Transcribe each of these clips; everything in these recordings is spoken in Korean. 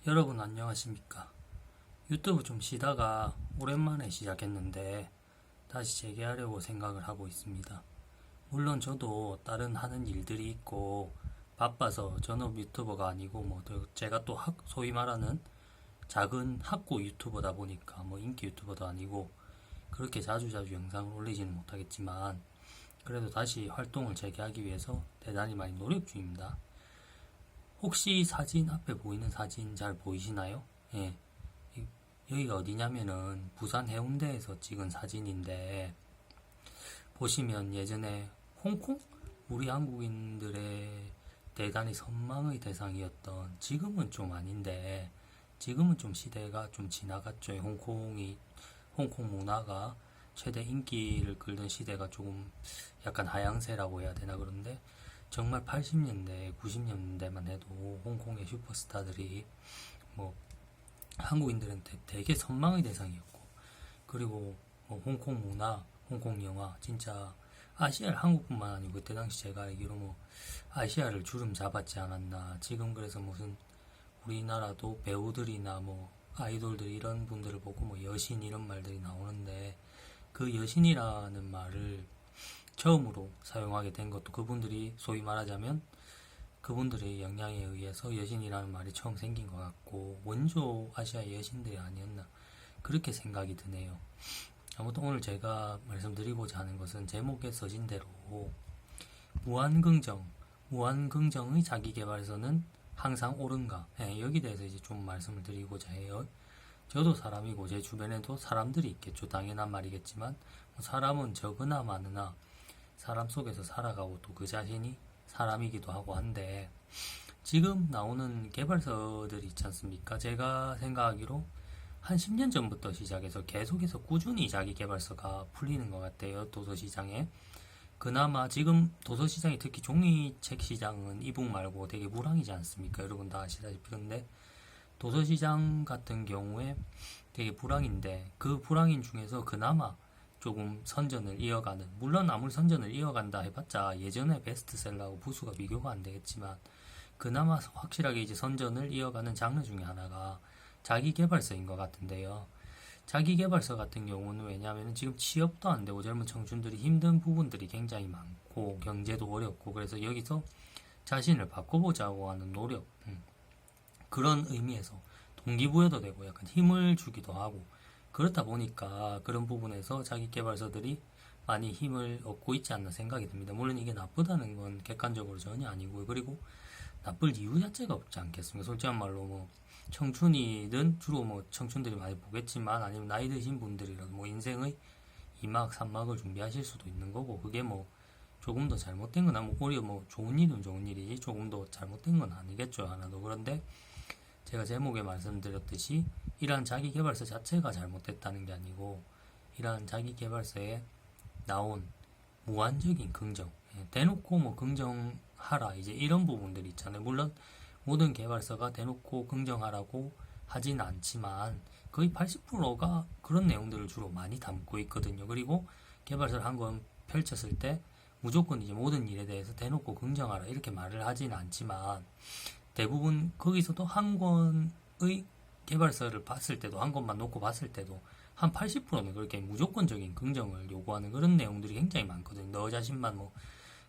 여러분 안녕하십니까? 유튜브 좀 쉬다가 오랜만에 시작했는데 다시 재개하려고 생각을 하고 있습니다. 물론 저도 다른 하는 일들이 있고 바빠서 전업 유튜버가 아니고 제가 또 소위 말하는 작은 학고 유튜버다 보니까 인기 유튜버도 아니고 그렇게 자주자주 영상을 올리지는 못하겠지만 그래도 다시 활동을 재개하기 위해서 대단히 많이 노력 중입니다. 혹시 사진 앞에 보이는 사진 잘 보이시나요? 예. 여기가 어디냐면은 부산 해운대에서 찍은 사진인데 보시면 예전에 홍콩? 우리 한국인들의 대단히 선망의 대상이었던, 지금은 좀 아닌데 지금은 좀 시대가 좀 지나갔죠. 홍콩 문화가 최대 인기를 끌던 시대가 조금 약간 하향세라고 해야 되나. 그런데 정말 80년대, 90년대만 해도 홍콩의 슈퍼스타들이 뭐 한국인들한테 되게 선망의 대상이었고, 그리고 홍콩 문화, 홍콩 영화, 진짜 아시아를, 한국뿐만 아니고 그때 당시 제가 알기로 아시아를 주름 잡았지 않았나. 지금 그래서 무슨 우리나라도 배우들이나 아이돌들 이런 분들을 보고 여신 이런 말들이 나오는데, 그 여신이라는 말을 처음으로 사용하게 된 것도 그분들이, 소위 말하자면 그분들의 영향에 의해서 여신이라는 말이 처음 생긴 것 같고, 원조 아시아의 여신들이 아니었나 그렇게 생각이 드네요. 아무튼 오늘 제가 말씀드리고자 하는 것은 제목에 써진 대로 무한긍정의 자기계발서는 항상 옳은가, 여기 대해서 이제 좀 말씀을 드리고자 해요. 저도 사람이고 제 주변에도 사람들이 있겠죠. 당연한 말이겠지만 사람은 적으나 많으나 사람 속에서 살아가고 또 그 자신이 사람이기도 하고 한데, 지금 나오는 개발서들이 있지 않습니까? 제가 생각하기로 한 10년 전부터 시작해서 계속해서 꾸준히 자기 개발서가 풀리는 것 같아요. 도서시장에. 그나마 지금 도서시장이, 특히 종이책 시장은 이북 말고 되게 불황이지 않습니까? 여러분 다 아시다시피. 근데 도서시장 같은 경우에 되게 불황인데, 그 불황인 중에서 그나마 조금 선전을 이어가는, 물론 아무리 선전을 이어간다 해봤자 예전에 베스트셀러하고 부수가 비교가 안 되겠지만 그나마 확실하게 이제 선전을 이어가는 장르 중에 하나가 자기계발서인 것 같은데요. 자기계발서 같은 경우는 왜냐하면 지금 취업도 안 되고 젊은 청춘들이 힘든 부분들이 굉장히 많고 경제도 어렵고, 그래서 여기서 자신을 바꿔보자고 하는 노력, 그런 의미에서 동기부여도 되고 약간 힘을 주기도 하고, 그렇다 보니까 그런 부분에서 자기계발서들이 많이 힘을 얻고 있지 않나 생각이 듭니다. 물론 이게 나쁘다는 건 객관적으로 전혀 아니고요. 그리고 나쁠 이유 자체가 없지 않겠습니까? 솔직한 말로 청춘이든, 주로 청춘들이 많이 보겠지만, 아니면 나이 드신 분들이라도 인생의 2막, 3막을 준비하실 수도 있는 거고, 그게 조금 더 잘못된 건 오히려 좋은 일은 좋은 일이지 조금 더 잘못된 건 아니겠죠, 하나도. 그런데 제가 제목에 말씀드렸듯이 이러한 자기계발서 자체가 잘못됐다는 게 아니고, 이러한 자기계발서에 나온 무한적인 긍정, 대놓고 긍정하라, 이제 이런 부분들이 있잖아요. 물론 모든 개발서가 대놓고 긍정하라고 하진 않지만 거의 80%가 그런 내용들을 주로 많이 담고 있거든요. 그리고 개발서를 한 권 펼쳤을 때 무조건 이제 모든 일에 대해서 대놓고 긍정하라 이렇게 말을 하진 않지만, 대부분 거기서도 한 권의 개발서를 봤을 때도, 한 권만 놓고 봤을 때도 한 80%는 그렇게 무조건적인 긍정을 요구하는 그런 내용들이 굉장히 많거든요. 너 자신만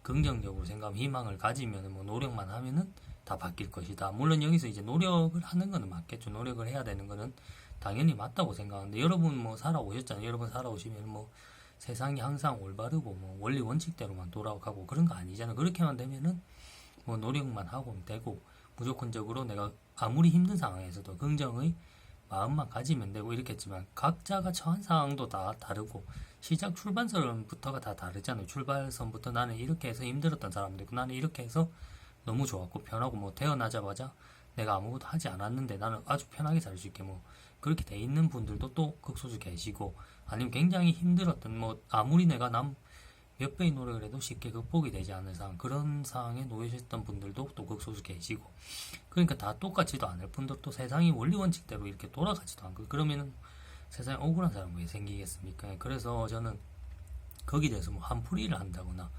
긍정적으로 생각하면, 희망을 가지면, 노력만 하면은 다 바뀔 것이다. 물론 여기서 이제 노력을 하는 거는 맞겠죠. 노력을 해야 되는 거는 당연히 맞다고 생각하는데, 여러분 살아오셨잖아요. 여러분 살아오시면 세상이 항상 올바르고 원리 원칙대로만 돌아가고 그런 거 아니잖아요. 그렇게만 되면은 노력만 하고 되고, 무조건적으로 내가 아무리 힘든 상황에서도 긍정의 마음만 가지면 되고 이렇겠지만, 각자가 처한 상황도 다 다르고 시작 출발선부터가 다 다르잖아요. 출발선부터 나는 이렇게 해서 힘들었던 사람도 있고, 나는 이렇게 해서 너무 좋았고 편하고, 태어나자마자 내가 아무것도 하지 않았는데 나는 아주 편하게 살 수 있게 그렇게 돼 있는 분들도 또 극소수 계시고, 아니면 굉장히 힘들었던, 아무리 내가 몇 배의 노력을 해도 쉽게 극복이 되지 않는 상황, 그런 상황에 놓여있었던 분들도 또 극소수 계시고, 그러니까 다 똑같지도 않을 뿐더러 또 세상이 원리 원칙대로 이렇게 돌아가지도 않고, 그러면은 세상에 억울한 사람이 왜 생기겠습니까? 그래서 저는 거기에 대해서 한풀이를 한다거나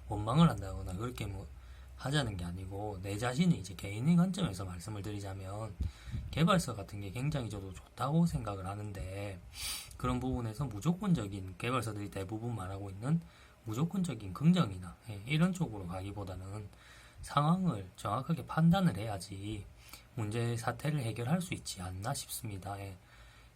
원망을 한다거나 그렇게 하자는 게 아니고, 내 자신이 이제 개인의 관점에서 말씀을 드리자면, 개발서 같은 게 굉장히 저도 좋다고 생각을 하는데, 그런 부분에서 무조건적인 개발서들이 대부분 말하고 있는 무조건적인 긍정이나 이런 쪽으로 가기보다는 상황을 정확하게 판단을 해야지 문제 사태를 해결할 수 있지 않나 싶습니다.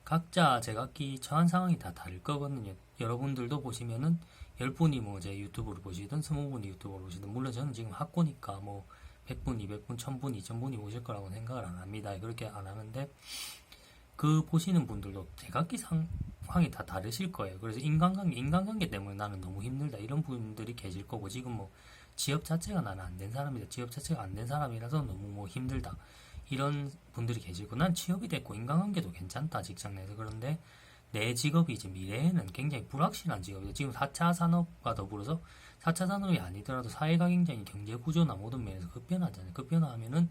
각자 제각기 처한 상황이 다 다를 거거든요. 여러분들도 보시면은 10분이 뭐 제 유튜브를 보시든 20분이 유튜브를 보시든, 물론 저는 지금 학고니까 뭐 100분, 200분, 1000분, 2000분이 오실 거라고 생각을 안 합니다. 그렇게 안 하는데, 그 보시는 분들도 제각기 상황이 다 다르실 거예요. 그래서 인간관계 때문에 나는 너무 힘들다 이런 분들이 계실 거고, 지금 뭐 취업 자체가 나는 안 된 사람이다, 취업 자체가 안 된 사람이라서 너무 뭐 힘들다 이런 분들이 계시고, 난 취업이 됐고 인간관계도 괜찮다 직장 내에서. 그런데 내 직업이 이제 미래에는 굉장히 불확실한 직업이다. 지금 4차 산업과 더불어서 4차 산업이 아니더라도 사회가 굉장히 경제 구조나 모든 면에서 급변하잖아요. 급변하면은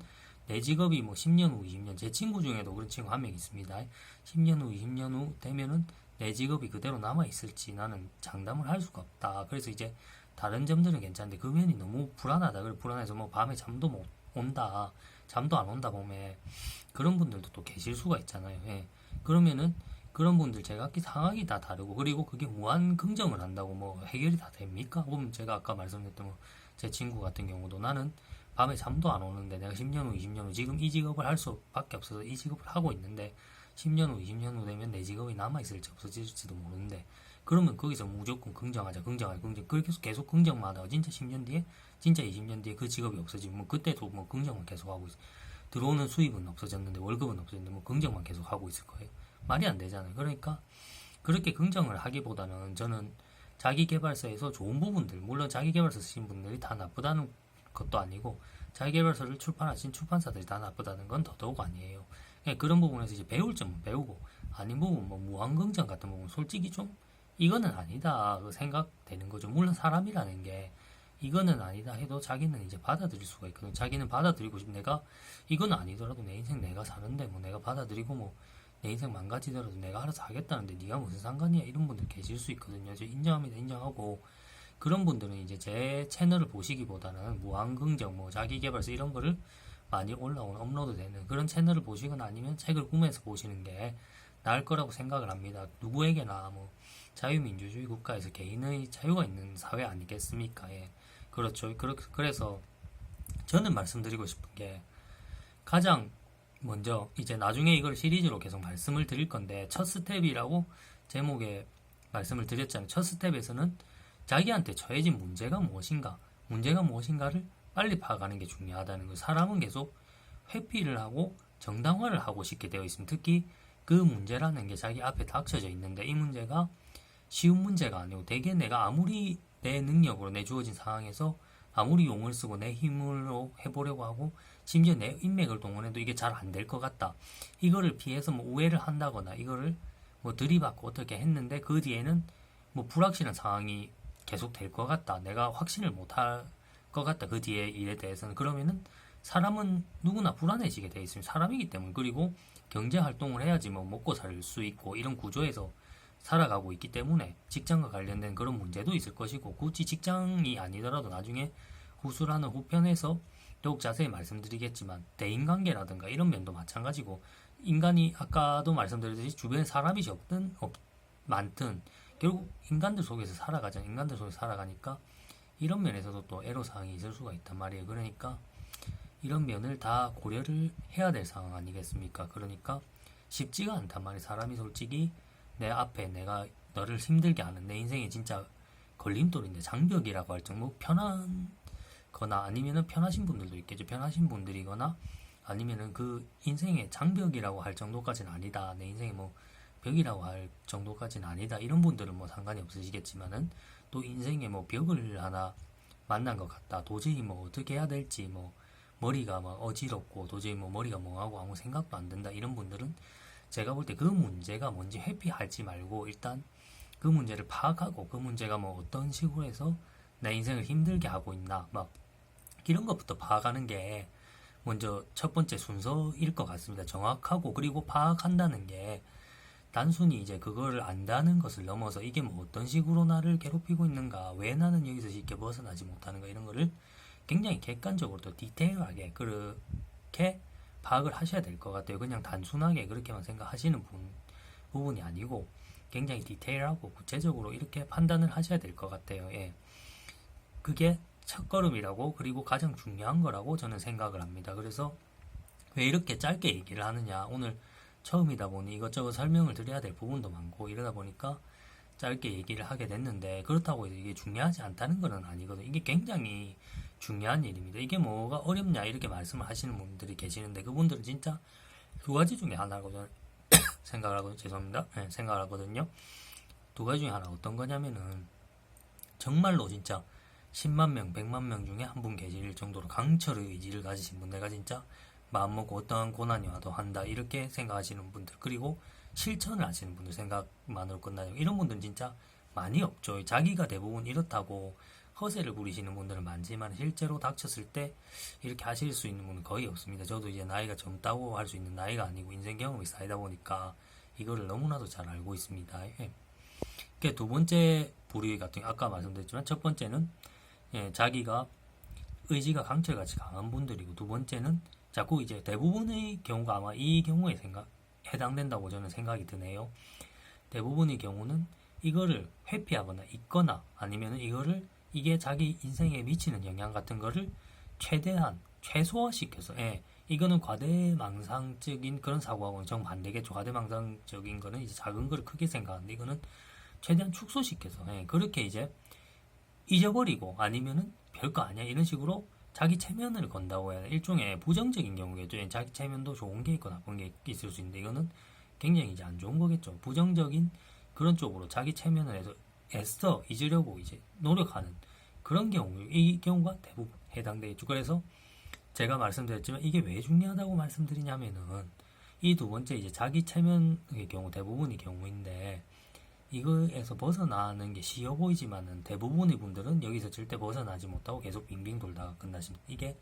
내 직업이 뭐 10년 후, 20년, 제 친구 중에도 그런 친구 한 명 있습니다. 10년 후, 20년 후 되면은 내 직업이 그대로 남아있을지 나는 장담을 할 수가 없다. 그래서 이제 다른 점들은 괜찮은데 그 면이 너무 불안하다. 그래 불안해서 뭐 밤에 잠도 못 온다, 잠도 안 온다 보면 그런 분들도 또 계실 수가 있잖아요. 그러면은 그런 분들 제각기 상황이 다 다르고, 그리고 그게 무한 긍정을 한다고 뭐 해결이 다 됩니까? 보면 제가 아까 말씀드렸던 제 친구 같은 경우도, 나는 밤에 잠도 안 오는데 내가 10년 후, 20년 후 지금 이 직업을 할 수밖에 없어서 이 직업을 하고 있는데 10년 후, 20년 후 되면 내 직업이 남아있을지 없어질지도 모르는데, 그러면 거기서 무조건 긍정하자, 긍정하자, 긍정. 그렇게 계속 긍정만 하다가 진짜 10년 뒤에, 진짜 20년 뒤에 그 직업이 없어지면 뭐 그때도 뭐 긍정만 계속 하고 있어. 들어오는 수입은 없어졌는데 월급은 없어졌는데 뭐 긍정만 계속 하고 있을 거예요. 말이 안 되잖아요. 그러니까 그렇게 긍정을 하기보다는 저는 자기계발서에서 좋은 부분들, 물론 자기계발서 쓰신 분들이 다 나쁘다는 것도 아니고 자기계발서를 출판하신 출판사들이 다 나쁘다는 건 더더욱 아니에요. 그런 부분에서 이제 배울 점은 배우고, 아닌 부분 뭐 무한긍정 같은 부분 솔직히 좀 이거는 아니다 생각되는 거죠. 물론 사람이라는 게 이거는 아니다 해도 자기는 이제 받아들일 수가 있거든. 자기는 받아들이고 싶, 내가 이건 아니더라도 내 인생 내가 사는데 뭐 내가 받아들이고 뭐 내 인생 망가지더라도 내가 알아서 하겠다는데 네가 무슨 상관이야, 이런 분들 계실 수 있거든요. 저 인정합니다, 인정하고. 그런 분들은 이제 제 채널을 보시기보다는 무한긍정, 뭐 자기계발서 이런 거를 많이 올라오는, 업로드되는 그런 채널을 보시거나 아니면 책을 구매해서 보시는 게 나을 거라고 생각을 합니다. 누구에게나 뭐 자유민주주의 국가에서 개인의 자유가 있는 사회 아니겠습니까? 그렇죠. 그래서 저는 말씀드리고 싶은 게, 가장 먼저 이제 나중에 이걸 시리즈로 계속 말씀을 드릴 건데, 첫 스텝이라고 제목에 말씀을 드렸잖아요. 첫 스텝에서는 자기한테 처해진 문제가 무엇인가를 빨리 파악하는 게 중요하다는 거. 사람은 계속 회피를 하고 정당화를 하고 싶게 되어 있습니다. 특히 그 문제라는 게 자기 앞에 닥쳐져 있는데, 이 문제가 쉬운 문제가 아니고 대개 내가 아무리 내 능력으로, 내 주어진 상황에서 아무리 용을 쓰고 내 힘으로 해보려고 하고 심지어 내 인맥을 동원해도 이게 잘 안 될 것 같다, 이거를 피해서 뭐 우회를 한다거나 이거를 뭐 들이받고 어떻게 했는데 그 뒤에는 뭐 불확실한 상황이 계속 될 것 같다, 내가 확신을 못할 것 같다 그 뒤에 일에 대해서는, 그러면은 사람은 누구나 불안해지게 돼 있습니다. 사람이기 때문에. 그리고 경제 활동을 해야지 뭐 먹고 살 수 있고 이런 구조에서 살아가고 있기 때문에 직장과 관련된 그런 문제도 있을 것이고, 굳이 직장이 아니더라도 나중에 후술하는 후편에서 더욱 자세히 말씀드리겠지만 대인관계라든가 이런 면도 마찬가지고, 인간이 아까도 말씀드렸듯이 주변에 사람이 적든 많든 결국 인간들 속에서 살아가잖아요. 인간들 속에서 살아가니까 이런 면에서도 또 애로사항이 있을 수가 있단 말이에요. 그러니까 이런 면을 다 고려를 해야 될 상황 아니겠습니까? 그러니까 쉽지가 않단 말이에요. 사람이 솔직히 내 앞에 내가 너를 힘들게 하는, 내 인생에 진짜 걸림돌인데 장벽이라고 할 정도 편한 거나, 아니면은 편하신 분들도 있겠죠. 편하신 분들이거나 아니면은 그 인생의 장벽이라고 할 정도까지는 아니다, 내 인생의 뭐 벽이라고 할 정도까지는 아니다, 이런 분들은 뭐 상관이 없으시겠지만은, 또 인생에 뭐 벽을 하나 만난 것 같다, 도저히 뭐 어떻게 해야 될지 뭐 머리가 막 어지럽고 도저히 뭐 머리가 멍하고 아무 생각도 안 든다, 이런 분들은 제가 볼 때 그 문제가 뭔지 회피하지 말고 일단 그 문제를 파악하고, 그 문제가 뭐 어떤 식으로 해서 내 인생을 힘들게 하고 있나, 막 이런 것부터 파악하는 게 먼저 첫 번째 순서일 것 같습니다. 정확하고, 그리고 파악한다는 게 단순히 이제 그거를 안다는 것을 넘어서 이게 뭐 어떤 식으로 나를 괴롭히고 있는가, 왜 나는 여기서 쉽게 벗어나지 못하는가, 이런 거를 굉장히 객관적으로 또 디테일하게 그렇게 파악을 하셔야 될 것 같아요. 그냥 단순하게 그렇게만 생각하시는 부분이 아니고 굉장히 디테일하고 구체적으로 이렇게 판단을 하셔야 될 것 같아요. 예. 그게 첫걸음이라고, 그리고 가장 중요한 거라고 저는 생각을 합니다. 그래서 왜 이렇게 짧게 얘기를 하느냐, 오늘 처음이다 보니 이것저것 설명을 드려야 될 부분도 많고 이러다 보니까 짧게 얘기를 하게 됐는데, 그렇다고 해서 이게 중요하지 않다는 건 아니거든요. 이게 굉장히 중요한 일입니다. 이게 뭐가 어렵냐 이렇게 말씀을 하시는 분들이 계시는데, 그분들은 진짜 두 가지 중에 하나거든요. 생각을 하거든요. 죄송합니다. 네, 생각을 하거든요. 두 가지 중에 하나 어떤 거냐면은 정말로 진짜 10만 명, 100만 명 중에 한 분 계실 정도로 강철의 의지를 가지신 분, 내가 진짜 마음먹고 어떠한 고난이 와도 한다 이렇게 생각하시는 분들, 그리고 실천을 하시는 분들, 생각만으로 끝나요. 이런 분들은 진짜 많이 없죠. 자기가 대부분 이렇다고 허세를 부리시는 분들은 많지만 실제로 닥쳤을 때 이렇게 하실 수 있는 분은 거의 없습니다. 저도 이제 나이가 젊다고 할 수 있는 나이가 아니고 인생 경험이 쌓이다 보니까 이거를 너무나도 잘 알고 있습니다. 예. 두 번째 부류 같은 경우 아까 말씀드렸지만, 첫 번째는 자기가 의지가 강철같이 강한 분들이고, 두 번째는 자꾸 이제 대부분의 경우가 아마 이 경우에 해당된다고 저는 생각이 드네요. 대부분의 경우는 이거를 회피하거나 잊거나 아니면 이게 자기 인생에 미치는 영향 같은 거를 최대한 최소화시켜서, 이거는 과대망상적인 그런 사고하고는 정반대겠죠. 과대망상적인 거는 이제 작은 걸 크게 생각하는데, 이거는 최대한 축소시켜서 그렇게 이제 잊어버리고 아니면은 별거 아니야 이런 식으로 자기 체면을 건다고 해야 하나, 일종의 부정적인 경우겠죠. 자기 체면도 좋은 게 있고 나쁜 게 있을 수 있는데, 이거는 굉장히 이제 안 좋은 거겠죠. 부정적인 그런 쪽으로 자기 체면을 해서 애써 잊으려고 이제 노력하는 그런 경우, 이 경우가 대부분 해당되겠죠. 그래서 제가 말씀드렸지만 이게 왜 중요하다고 말씀드리냐면은, 이 두 번째 이제 자기 체면의 경우 대부분의 경우인데, 이거에서 벗어나는 게 쉬워 보이지만은 대부분의 분들은 여기서 절대 벗어나지 못하고 계속 빙빙 돌다가 끝나십니다. 이게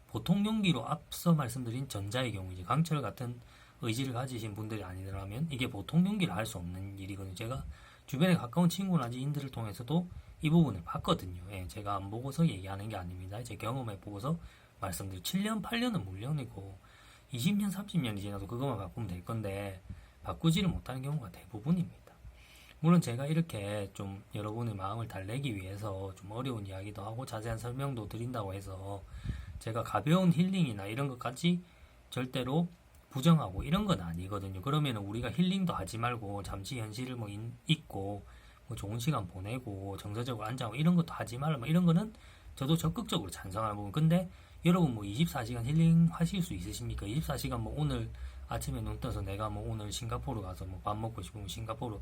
보통 용기로 앞서 말씀드린 전자의 경우, 이제 강철 같은 의지를 가지신 분들이 아니라면 이게 보통 용기를 할 수 없는 일이거든요. 제가 주변에 가까운 친구나 지인들을 통해서도 이 부분을 봤거든요. 제가 안 보고서 얘기하는 게 아닙니다. 제 경험에 보고서 말씀드린 7년, 8년은 물론이고 20년, 30년이 지나도 그것만 바꾸면 될 건데 바꾸지를 못하는 경우가 대부분입니다. 물론 제가 이렇게 좀 여러분의 마음을 달래기 위해서 좀 어려운 이야기도 하고 자세한 설명도 드린다고 해서 제가 가벼운 힐링이나 이런 것까지 절대로 부정하고 이런 건 아니거든요. 그러면 우리가 힐링도 하지 말고 잠시 현실을 잊고 좋은 시간 보내고 정서적으로 안정하고 이런 것도 하지 말라, 이런 거는 저도 적극적으로 찬성하는 부분. 근데 여러분 24시간 힐링 하실 수 있으십니까? 24시간 오늘 아침에 눈 떠서 내가 오늘 싱가포르 가서 밥 먹고 싶으면 싱가포르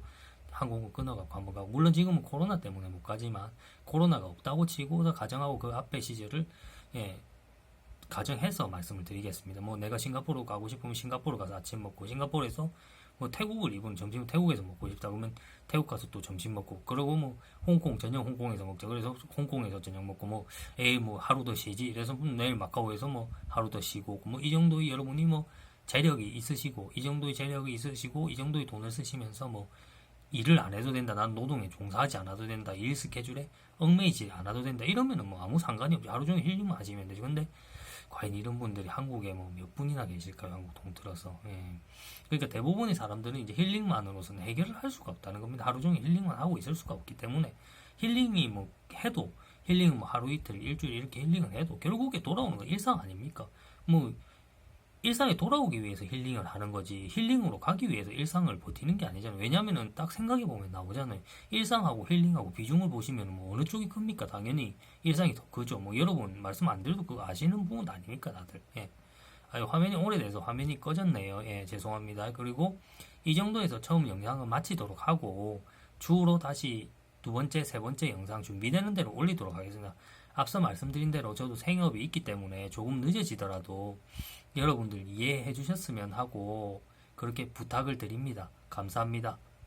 항공권 끊어갖고 한번 가고, 물론 지금은 코로나 때문에 못 가지만 코로나가 없다고 치고서 가정하고 그 앞에 시절을 가정해서 말씀을 드리겠습니다. 내가 싱가포르 가고 싶으면 싱가포르 가서 아침 먹고, 싱가포르에서 태국을 입은 점심 태국에서 먹고 싶다 그러면 태국 가서 또 점심 먹고, 그러고 홍콩 저녁 홍콩에서 먹자 그래서 홍콩에서 저녁 먹고 하루 더 쉬지 이래서 내일 마카오에서 하루 더 쉬고, 이 정도의 여러분이 재력이 있으시고 이 정도의 재력이 있으시고 이 정도의 돈을 쓰시면서 일을 안 해도 된다, 난 노동에 종사하지 않아도 된다, 일 스케줄에 얽매이지 않아도 된다 이러면은 아무 상관이 없죠. 하루 종일 힐링만 하시면 되지. 근데 과연 이런 분들이 한국에 몇 분이나 계실까요? 한국 통틀어서. 그러니까 대부분의 사람들은 이제 힐링만으로서는 해결을 할 수가 없다는 겁니다. 하루 종일 힐링만 하고 있을 수가 없기 때문에 힐링이 해도 힐링은 하루 이틀 일주일 이렇게 힐링을 해도 결국에 돌아오는 건 일상 아닙니까? 일상에 돌아오기 위해서 힐링을 하는 거지 힐링으로 가기 위해서 일상을 버티는 게 아니잖아요. 왜냐면은 딱 생각해보면 나오잖아요. 일상하고 힐링하고 비중을 보시면 어느 쪽이 큽니까? 당연히 일상이 더 크죠. 여러분 말씀 안 드려도 그거 아시는 부분 아닙니까 다들. 화면이 오래돼서 화면이 꺼졌네요. 죄송합니다. 그리고 이 정도에서 처음 영상을 마치도록 하고 주로 다시 두 번째, 세 번째 영상 준비되는 대로 올리도록 하겠습니다. 앞서 말씀드린 대로 저도 생업이 있기 때문에 조금 늦어지더라도 여러분들 이해해 주셨으면 하고 그렇게 부탁을 드립니다. 감사합니다.